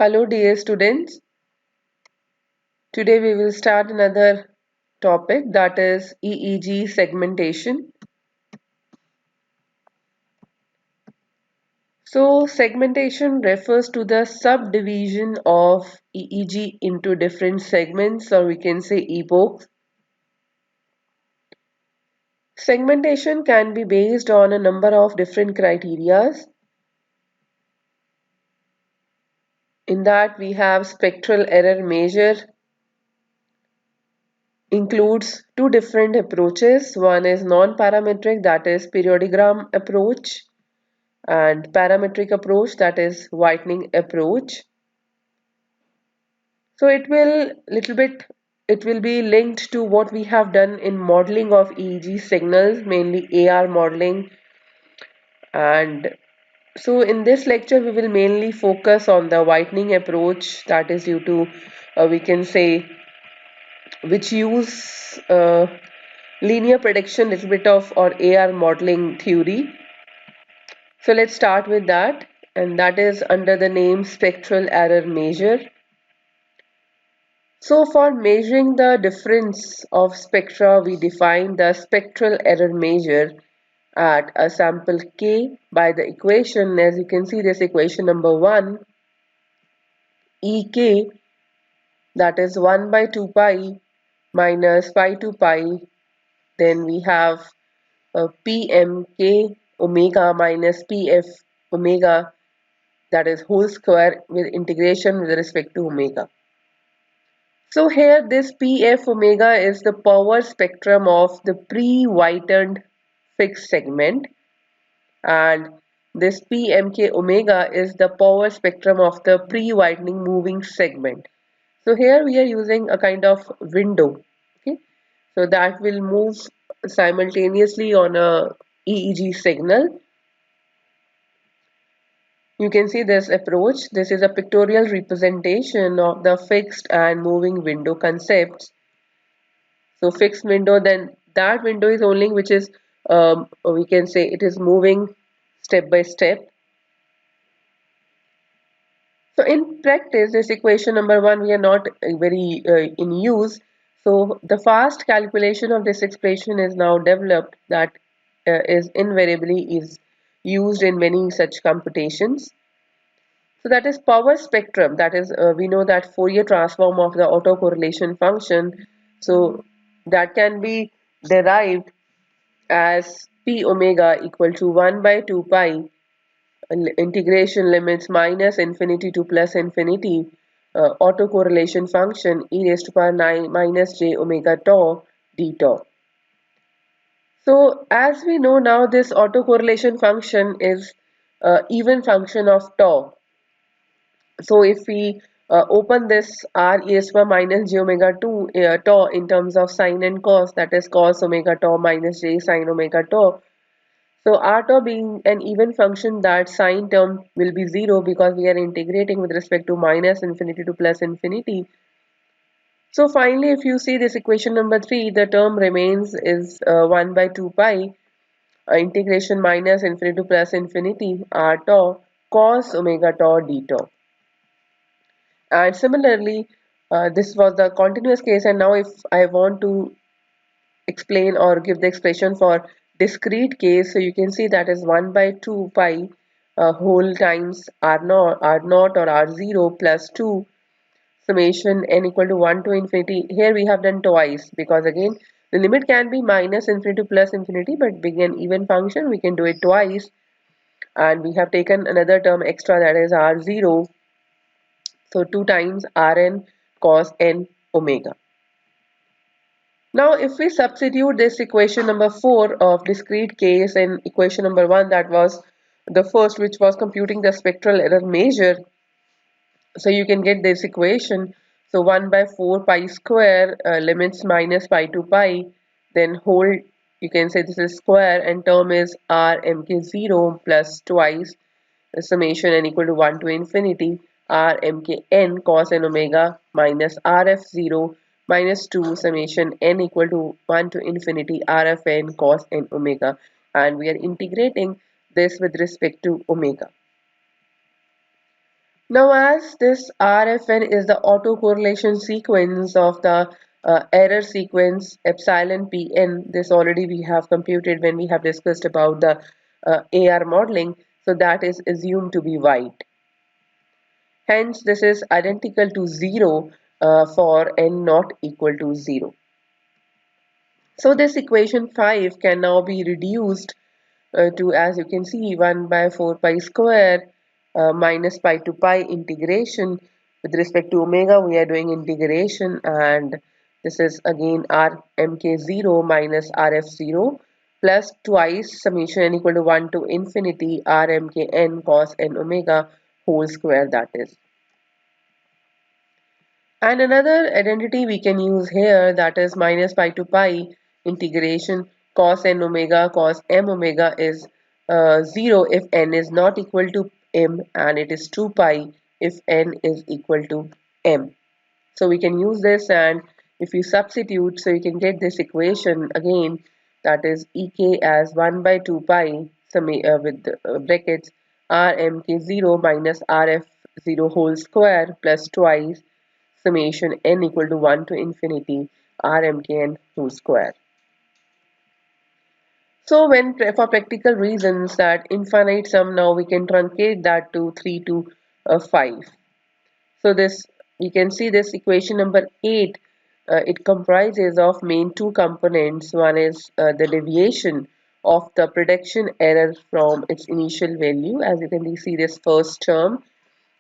Hello dear students, today we will start another topic, that is EEG segmentation. So segmentation refers to the subdivision of EEG into different segments, or we can say epochs. Segmentation can be based on a number of different criteria. In that we have spectral error measure, includes two different approaches. One is non-parametric, that is periodogram approach, and parametric approach, that is whitening approach. So it will be linked to what we have done in modeling of EEG signals, mainly AR modeling. And so in this lecture we will mainly focus on the whitening approach, that is due to we can say which use linear prediction, little bit of or AR modeling theory. So let's start with that, and that is under the name spectral error measure. So for measuring the difference of spectra, we define the spectral error measure at a sample k by the equation. As you can see, this equation number 1, Ek, that is 1 by 2 pi minus pi to pi. Then we have Pmk omega minus Pf omega, that is whole square with integration with respect to omega. So here this Pf omega is the power spectrum of the pre-whitened fixed segment, and this Pmk omega is the power spectrum of the pre-whitening moving segment. So here we are using a kind of window, okay, so that will move simultaneously on a EEG signal. You can see this approach. This is a pictorial representation of the fixed and moving window concepts. So fixed window, then that window is only which is we can say it is moving step by step. So in practice, this equation number 1 we are not very in use. So the fast calculation of this expression is now developed, that is invariably is used in many such computations. So that is power spectrum, that is we know that Fourier transform of the autocorrelation function. So that can be derived as p omega equal to 1 by 2 pi integration limits minus infinity to plus infinity autocorrelation function e raised to power 9 minus j omega tau d tau. So as we know now, this autocorrelation function is even function of tau. So if we open this r e raised to power minus j omega 2 tau in terms of sine and cos, that is cos omega tau minus j sine omega tau. So r tau being an even function, that sine term will be 0 because we are integrating with respect to minus infinity to plus infinity. So finally, if you see this equation number 3, the term remains is 1 by 2 pi integration minus infinity to plus infinity r tau cos omega tau d tau. And similarly, this was the continuous case, and now if I want to explain or give the expression for discrete case, so you can see that is 1 by 2 pi whole times r naught or r0 plus 2 summation n equal to 1 to infinity. Here we have done twice because again the limit can be minus infinity to plus infinity, but being an even function we can do it twice, and we have taken another term extra, that is r0. So 2 times Rn cos n omega. Now if we substitute this equation number 4 of discrete case and equation number 1, that was the first which was computing the spectral error measure, so you can get this equation. So 1 by 4 pi square limits minus pi to pi, then whole, you can say this is square, and term is r mk0 plus twice the summation n equal to 1 to infinity r mkn cos n omega minus rf0 minus 2 summation n equal to 1 to infinity rfn cos n omega, and we are integrating this with respect to omega. Now, as this RFN is the autocorrelation sequence of the error sequence epsilon Pn, this already we have computed when we have discussed about the AR modeling, so that is assumed to be white. Hence, this is identical to 0 for n not equal to 0. So this equation 5 can now be reduced to, as you can see, 1 by 4 pi square minus pi to pi integration. With respect to omega, we are doing integration, and this is again rmk0 minus rf0 plus twice summation n equal to 1 to infinity rmkn cos n omega whole square, that is. And another identity we can use here, that is minus pi to pi integration cos n omega cos m omega is 0 if n is not equal to m, and it is 2 pi if n is equal to m. So we can use this, and if you substitute, so you can get this equation again, that is ek as 1 by 2 pi with brackets rmk0 minus rf0 whole square plus twice summation n equal to 1 to infinity rmkn whole square. So when for practical reasons that infinite sum, now we can truncate that to 3 to 5. So this, we can see this equation number 8, it comprises of main two components. One is the deviation of the prediction error from its initial value. As you can see this first term,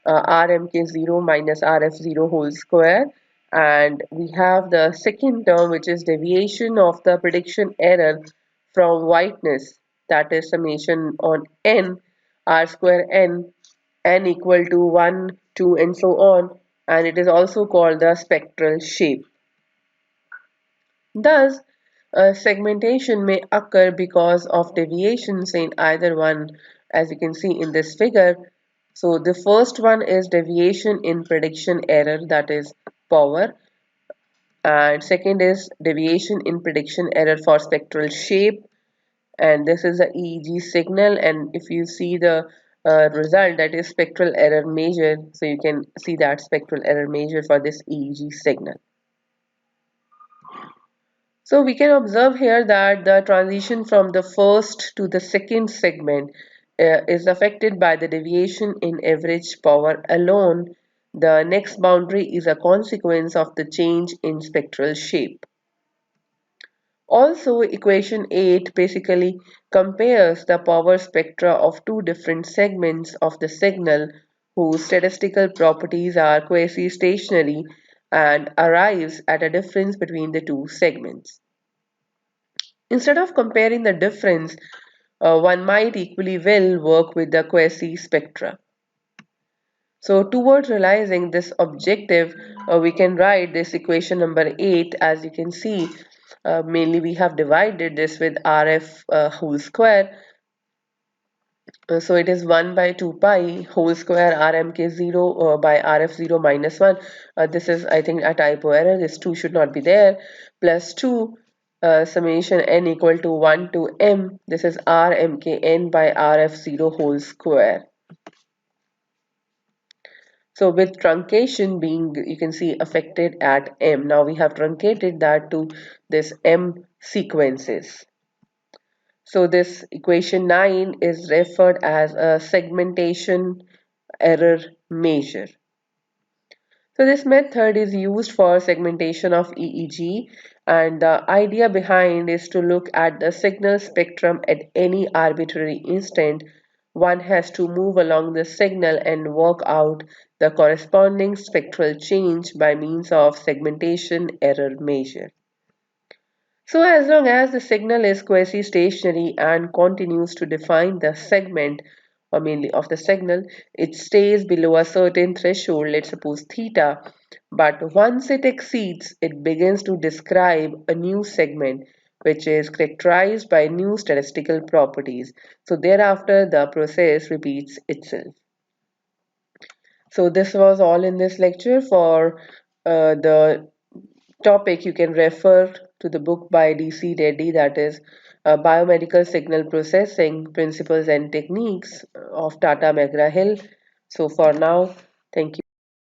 rmk0 minus rf0 whole square, and we have the second term, which is deviation of the prediction error from whiteness, that is summation on n r square n equal to 1 2 and so on, and it is also called the spectral shape. Thus, segmentation may occur because of deviations in either one, as you can see in this figure. So the first one is deviation in prediction error, that is power, and second is deviation in prediction error for spectral shape, and this is the EEG signal, and if you see the result, that is spectral error measure, so you can see that spectral error measure for this EEG signal. So we can observe here that the transition from the first to the second segment is affected by the deviation in average power alone. The next boundary is a consequence of the change in spectral shape. Also, equation 8 basically compares the power spectra of two different segments of the signal whose statistical properties are quasi-stationary and arrives at a difference between the two segments. Instead of comparing the difference, one might equally well work with the quasi-spectra. So towards realizing this objective, we can write this equation number 8. As you can see, mainly we have divided this with RF whole square. So it is 1 by 2 pi whole square rmk0 by rf0 minus 1. This is, I think, a typo error. This 2 should not be there. Plus 2 summation n equal to 1 to m. This is rmkn by rf0 whole square. So with truncation being, you can see, affected at m. Now we have truncated that to this m sequences. So this equation 9 is referred as a segmentation error measure. So this method is used for segmentation of EEG, and the idea behind is to look at the signal spectrum at any arbitrary instant. One has to move along the signal and work out the corresponding spectral change by means of segmentation error measure. So as long as the signal is quasi-stationary and continues to define the segment, or mainly of the signal, it stays below a certain threshold, let's suppose theta, but once it exceeds, it begins to describe a new segment which is characterized by new statistical properties. So thereafter the process repeats itself. So this was all in this lecture. For the topic, you can refer to the book by D.C. Reddy, that is Biomedical Signal Processing Principles and Techniques of Tata McGraw-Hill. So for now, Thank you.